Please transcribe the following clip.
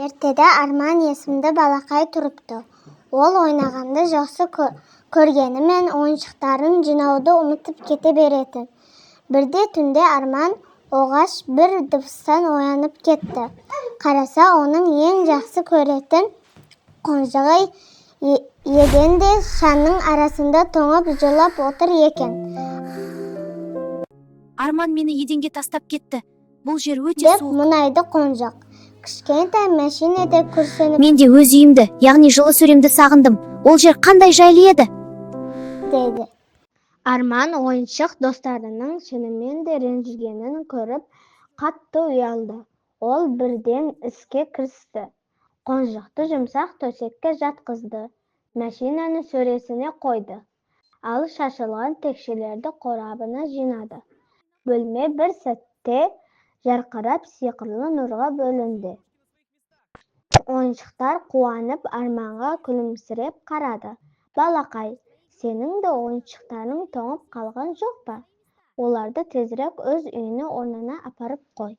Ертеде Арман есімді балақай тұрыпты. Ол ойнағанды жақсы көргенімен ойыншықтарын жинауды ұмытып кете беретін. Бірде түнде Арман оғаш бір дыбыстан оянып кетті. Қараса, оның ең жақсы көретін қонжығы еденде шамның арасында тоңып жылап отыр екен. Арман мені еденге тастап кетті. Бұл жер өте Деп суық. мұнайды қонжақ. Кішкентай мәшинеде күрсініп Мен де өз үйімді, яғни жылы сөремді сағындым. Ол жер қандай жайлы еді? деді. Арман ойыншық достарының шынымен де ренжігенін көріп, қатты ұялды. Ол бірден іске кірісті. Қонжықты жұмсақ төсекке жатқызды. Мәшинаны сөресіне қойды. Ал шашылған текшелерді қорабына жинады. Бөлме бір сәтте жарқырап сиқырлы нұрға бөлінді. Ойыншықтар қуанып Арманға күлімсіреп қарады. Балақай, сенің де ойыншықтарың тоңып қалған жоқ па? Оларды тезірек өз үйіне орнына апарып қой.